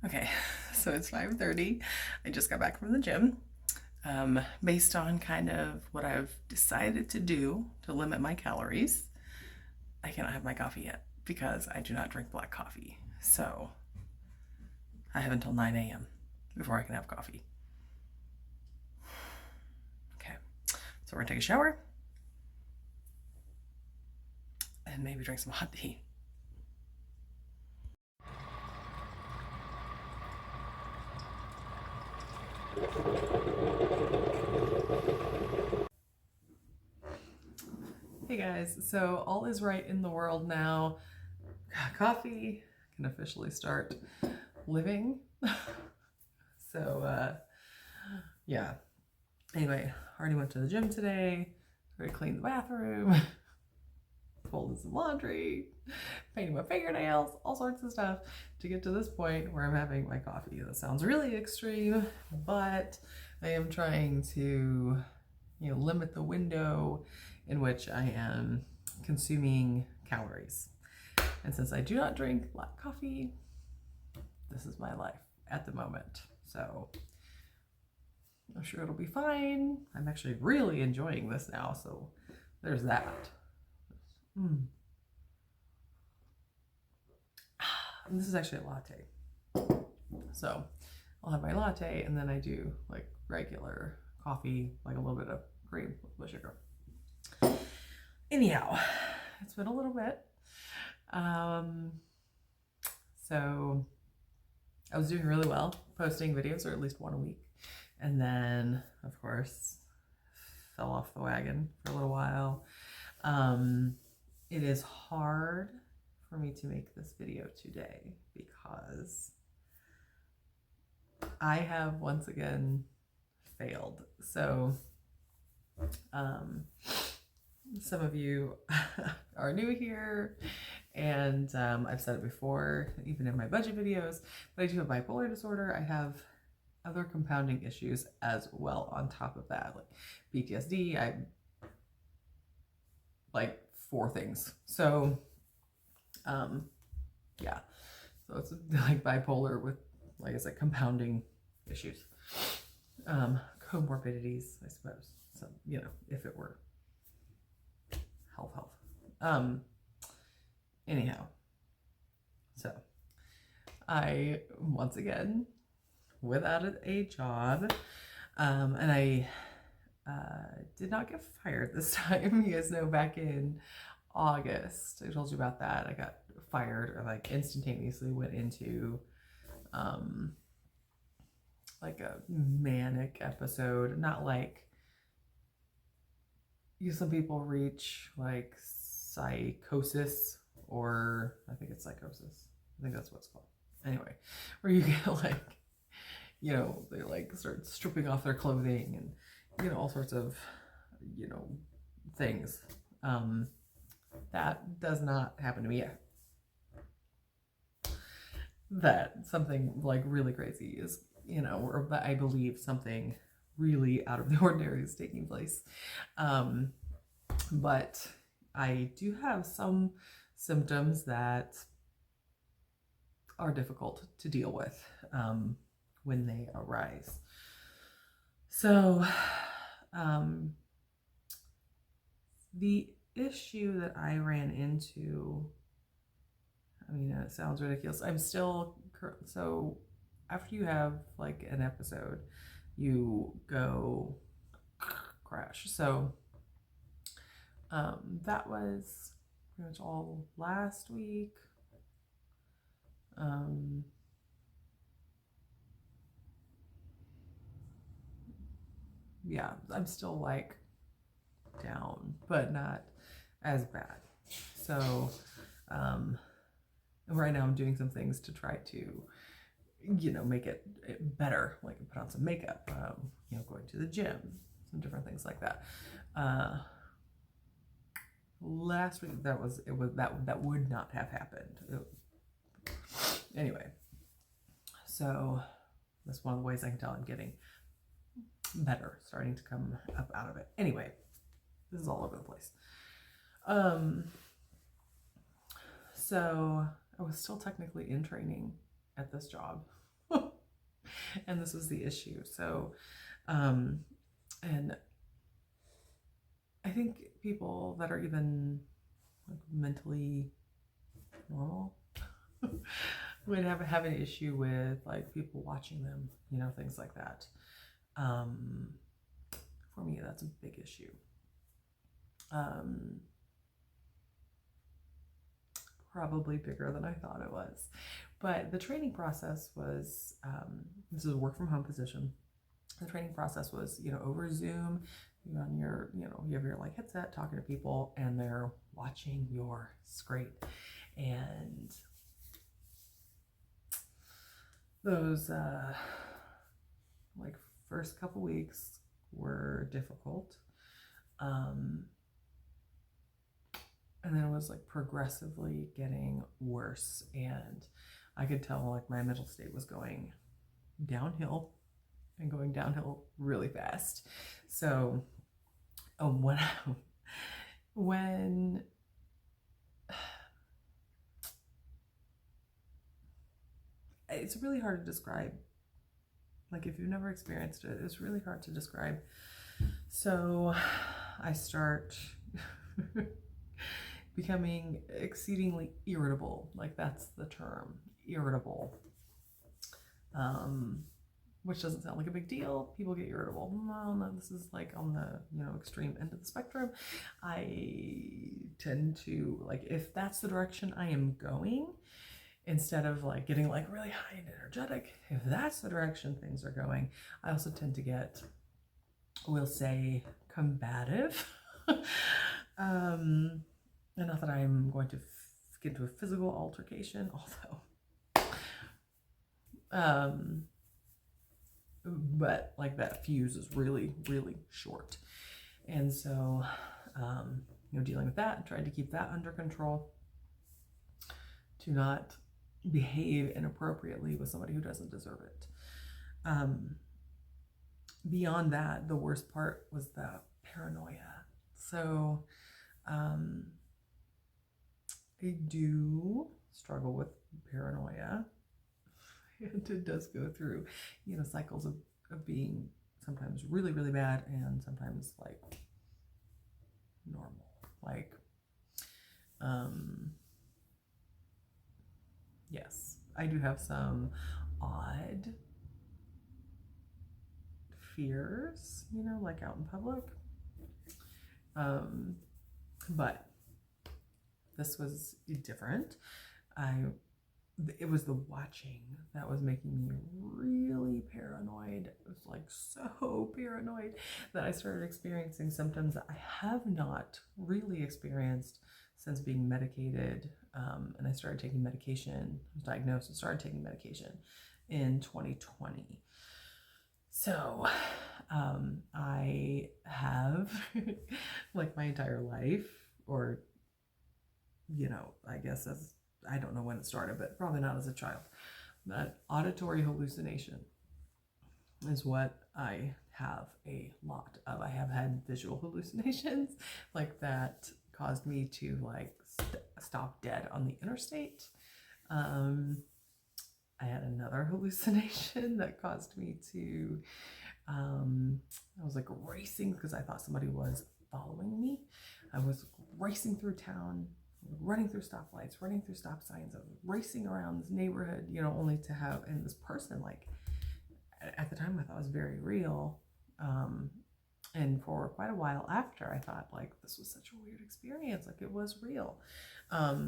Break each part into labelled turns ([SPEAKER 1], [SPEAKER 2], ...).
[SPEAKER 1] Okay, so it's 5:30. I just got back from the gym. Based on kind of what I've decided to do to limit my calories, I cannot have my coffee yet because I do not drink black coffee. So I have until 9 a.m. before I can have coffee. Okay, so we're gonna take a shower and maybe drink some hot tea. Hey guys, so all is right in the world now. Coffee can officially start living. So, yeah. Anyway, already went to the gym today, already cleaned the bathroom, folded some laundry, painted my fingernails, all sorts of stuff to get to this point where I'm having my coffee. That sounds really extreme, but I am trying to, limit the window in which I am consuming calories. And since I do not drink black coffee, this is my life at the moment. So I'm sure it'll be fine. I'm actually really enjoying this now, so there's that. And this is actually a latte. So I'll have my latte and then I do like regular coffee, like a little bit of cream with sugar. Anyhow, it's been a little bit. So I was doing really well posting videos, or at least one a week. And then, of course, fell off the wagon for a little while. It is hard for me to make this video today because I have once again failed. So, some of you are new here, and I've said it before, even in my budget videos, but I do have bipolar disorder. I have other compounding issues as well on top of that, like PTSD. I like 4 things. So, yeah. So it's like bipolar with, like I said, compounding issues, comorbidities, I suppose. So, if it were health. Anyhow, so I once again without a job, and I did not get fired this time. You guys know, back in August, I told you about that. I got fired, or like instantaneously went into like a manic episode. Not like some people reach like psychosis, or I think it's psychosis. I think that's what it's called. Anyway, where you get like, they like start stripping off their clothing and, all sorts of, things. That does not happen to me yet. That something like really crazy is, or that I believe something really out of the ordinary is taking place. But I do have some symptoms that are difficult to deal with when they arise. So, the issue that I ran into, I mean, it sounds ridiculous. I'm still, so after you have like an episode, you go crash. So, that was pretty much all last week. Yeah, I'm still like down, but not as bad. So, right now I'm doing some things to try to, make it better, like put on some makeup, going to the gym, some different things like that. Last week that would not have happened. Anyway, so that's one of the ways I can tell I'm getting better, starting to come up out of it. Anyway, this is all over the place. So I was still technically in training at this job, And this was the issue. So, and I think people that are even like mentally normal would have an issue with like people watching them, things like that. For me, that's a big issue. Probably bigger than I thought it was. But the training process was, this is a work from home position. The training process was, over Zoom, you on your, you have your like headset talking to people and they're watching your screen. And those like first couple weeks were difficult. And then it was like progressively getting worse, and I could tell like my mental state was going downhill and going downhill really fast. So when it's really hard to describe, like if you've never experienced it, it's really hard to describe. So I start becoming exceedingly irritable, like that's the term, irritable, which doesn't sound like a big deal. People get irritable. No, this is like on the extreme end of the spectrum. I tend to, like, if that's the direction I am going, instead of like getting like really high and energetic, if that's the direction things are going, I also tend to get, we'll say, combative. And not that I'm going to get into a physical altercation, although, but like that fuse is really, really short. And so, dealing with that, trying to keep that under control, to not behave inappropriately with somebody who doesn't deserve it. Beyond that, the worst part was the paranoia. So, I do struggle with paranoia, and it does go through, cycles of being sometimes really, really bad and sometimes like normal. Like, yes, I do have some odd fears, like out in public. But this was different. It was the watching that was making me really paranoid. It was like so paranoid that I started experiencing symptoms that I have not really experienced since being medicated. And I started taking medication, was diagnosed and started taking medication in 2020. So I have like my entire life, or I guess I don't know when it started, but probably not as a child, that auditory hallucination is what I have a lot of. I have had visual hallucinations like that caused me to like stop dead on the interstate. I had another hallucination that caused me to, I was like racing because I thought somebody was following me. I was racing through town, running through stoplights, running through stop signs. I was racing around this neighborhood, only to have, and this person, like, at the time I thought was very real. And for quite a while after, I thought, like, this was such a weird experience, like it was real. But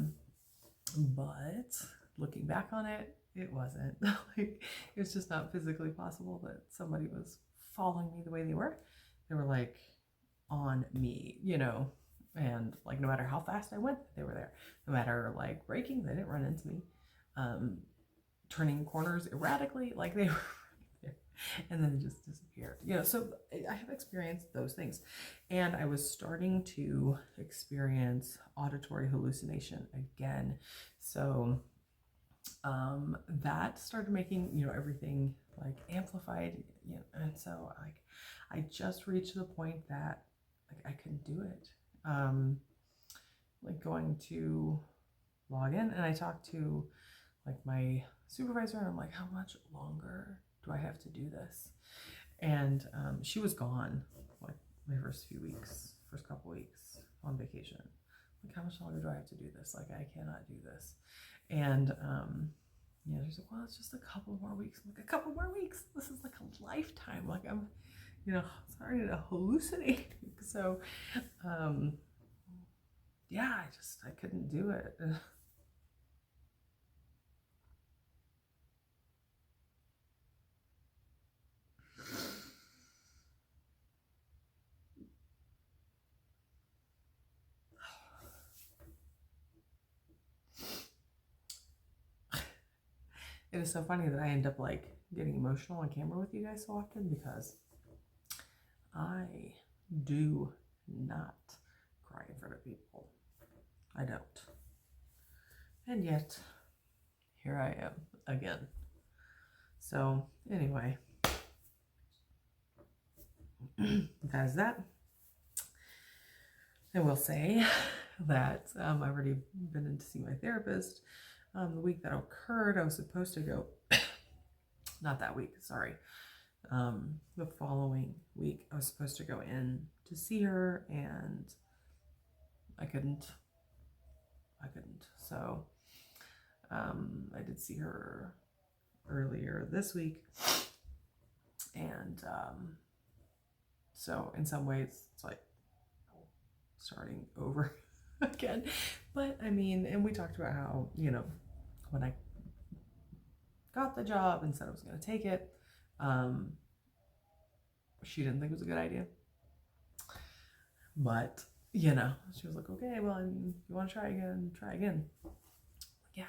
[SPEAKER 1] looking back on it, it wasn't. Like, it's just not physically possible that somebody was following me the way they were. They were like on me, and like no matter how fast I went, they were there. No matter like braking, they didn't run into me. Turning corners erratically, like they were right there, and then it just disappeared. So I have experienced those things, and I was starting to experience auditory hallucination again. So that started making everything like amplified, and so like I just reached the point that like I couldn't do it. Like going to log in, and I talked to like my supervisor, and I'm like, how much longer do I have to do this? And she was gone like my first couple weeks on vacation. Like, how much longer do I have to do this? Like, I cannot do this. And she's like, well, it's just a couple more weeks. I'm like, a couple more weeks? This is like a lifetime. Like, I'm starting to hallucinate. So I couldn't do it. It is so funny that I end up like getting emotional on camera with you guys so often, because I do not cry in front of people. I don't. And yet, here I am again. So anyway, that is that. I will say that I've already been in to see my therapist. The week that occurred, I was supposed to go, not that week, sorry. The following week, I was supposed to go in to see her, and I couldn't. So I did see her earlier this week, and so in some ways it's like starting over again. But I mean, and we talked about how, when I got the job and said I was going to take it, she didn't think it was a good idea. But, she was like, okay, well, you want to try again? Try again. Yeah,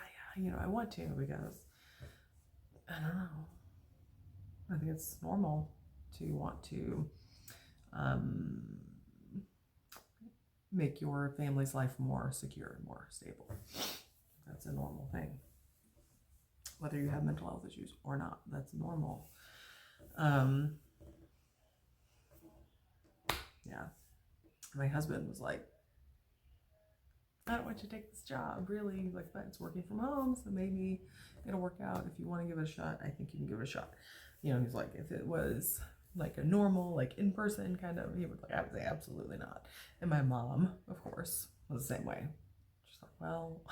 [SPEAKER 1] I want to, because I don't know. I think it's normal to want to make your family's life more secure, more stable. That's a normal thing. Whether you have mental health issues or not, that's normal. My husband was like, I don't want you to take this job, really, like, but it's working from home, so maybe it'll work out. If you want to give it a shot, I think you can give it a shot. He's like, if it was like a normal, like in person kind of, he would like, I would say absolutely not. And my mom, of course, was the same way. She's like, well,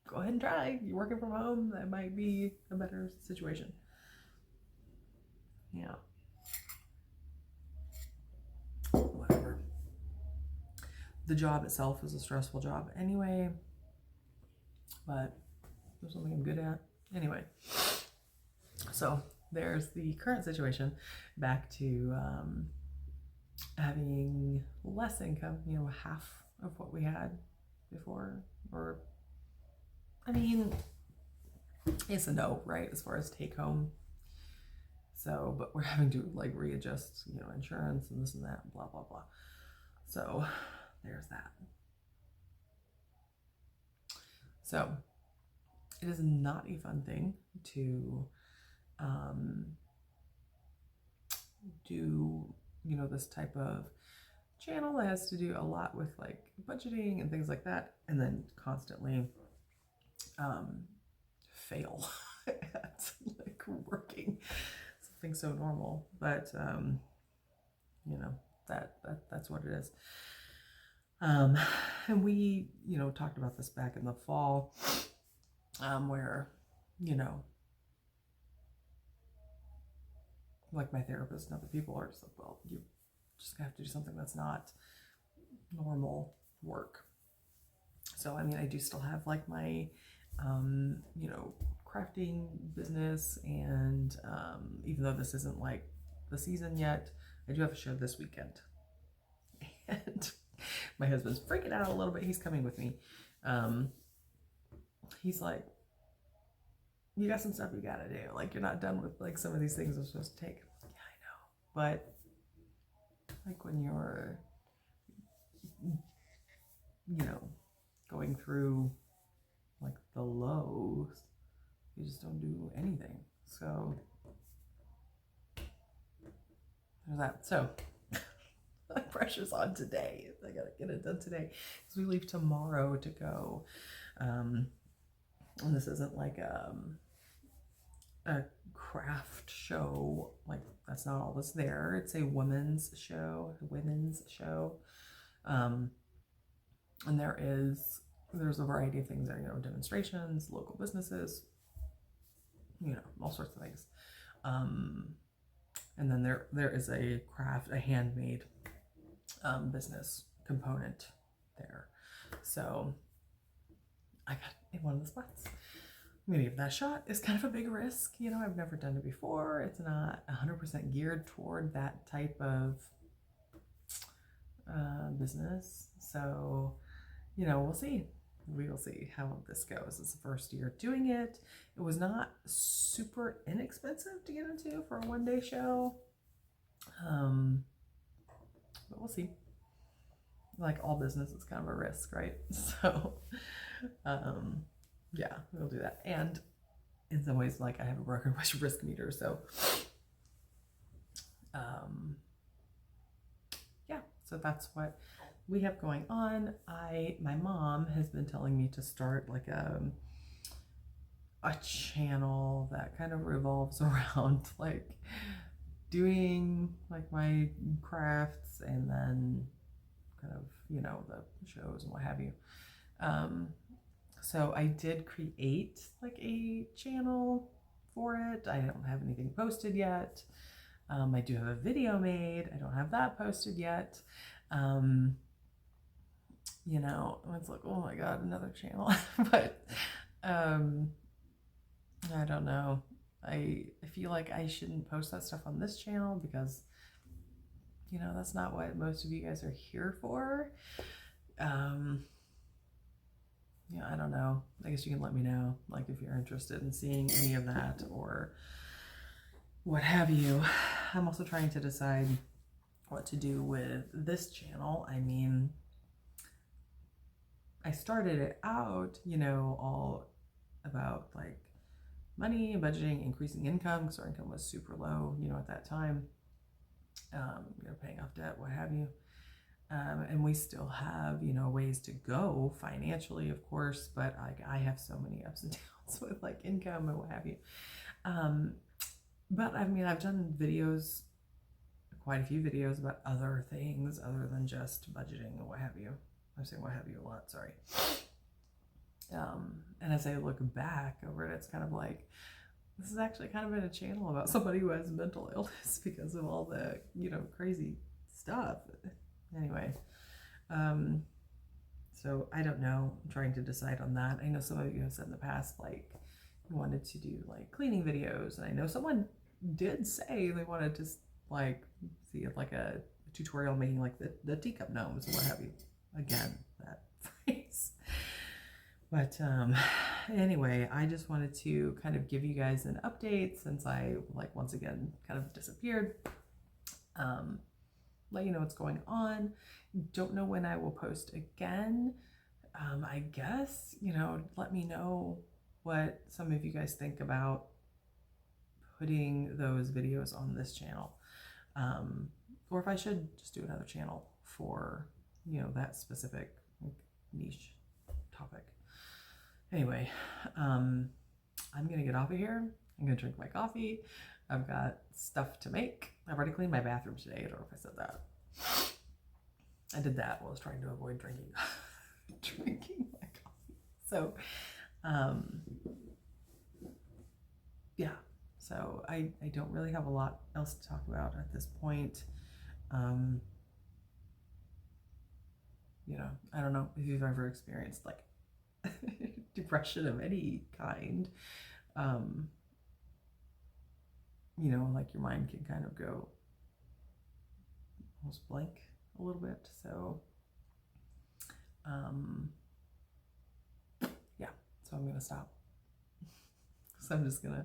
[SPEAKER 1] go ahead and try. You're working from home, that might be a better situation. Yeah. Whatever. The job itself is a stressful job anyway, but there's something I'm good at anyway. So there's the current situation. Back to having less income, half of what we had before. Or, I mean, it's a no, right, as far as take home. So, but we're having to like readjust, insurance and this and that, blah, blah, blah. So there's that. So it is not a fun thing to do, this type of channel that has to do a lot with like budgeting and things like that, and then constantly fail at like working something so normal. But that's what it is. And we talked about this back in the fall, where like my therapist and other people are just like, well, you just have to do something that's not normal work. So I mean, I do still have like my crafting business, and even though this isn't like the season yet, I do have a show this weekend, and my husband's freaking out a little bit. He's coming with me. He's like, you got some stuff you gotta do. Like, you're not done with like some of these things I'm supposed to take. Yeah, I know. But like when you're, going through like the lows, you just don't do anything. So there's that. So the pressure's on today. I gotta get it done today because we leave tomorrow to go. And this isn't like a craft show. Like, that's not all that's there. It's a women's show, and there's a variety of things there, demonstrations, local businesses, all sorts of things. And then there is a handmade business component there. So I got in one of the spots. I'm gonna give that a shot. It's kind of a big risk. I've never done it before. It's not 100% geared toward that type of business. So, we'll see. We will see how this goes. It's the first year doing it. It was not super inexpensive to get into for a one-day show. But we'll see. Like all business, it's kind of a risk, right? So, yeah, we'll do that. And in some ways, like, I have a broken risk meter, so yeah, so that's what we have going on. My mom has been telling me to start like a channel that kind of revolves around like doing like my crafts and then kind of the shows and what have you. So I did create like a channel for it. I don't have anything posted yet. I do have a video made. I don't have that posted yet. It's like, oh my God, another channel. But I don't know. I feel like I shouldn't post that stuff on this channel because, that's not what most of you guys are here for. I don't know. I guess you can let me know, like, if you're interested in seeing any of that or what have you. I'm also trying to decide what to do with this channel. I mean, I started it out, all about like money, budgeting, increasing income, because our income was super low, at that time. Paying off debt, what have you. And we still have, ways to go financially, of course, but I have so many ups and downs with like income and what have you. But I mean, I've done videos, quite a few videos about other things other than just budgeting and what have you. I'm saying what have you a lot, sorry. And as I look back over it, it's kind of like, this is actually kind of been a channel about somebody who has mental illness because of all the, crazy stuff. Anyway, so I don't know. I'm trying to decide on that. I know some of you have said in the past, like, you wanted to do like cleaning videos, and I know someone did say they wanted to like see like a tutorial making like the teacup gnomes and what have you. Again, that phrase. But anyway, I just wanted to kind of give you guys an update since I like once again kind of disappeared. Let you know what's going on. Don't know when I will post again. I guess, let me know what some of you guys think about putting those videos on this channel. Or if I should just do another channel for, that specific niche topic. Anyway, I'm gonna get off of here. I'm gonna drink my coffee. I've got stuff to make. I've already cleaned my bathroom today. I don't know if I said that. I did that while I was trying to avoid drinking my coffee. So, yeah. So I don't really have a lot else to talk about at this point. I don't know if you've ever experienced like depression of any kind. Like your mind can kind of go almost blank a little bit. So, yeah, so I'm going to stop. So I'm just going to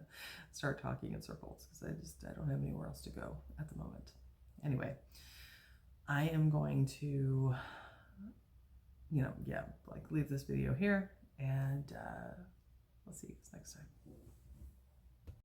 [SPEAKER 1] start talking in circles because I don't have anywhere else to go at the moment. Anyway, I am going to, leave this video here and we'll see you next time.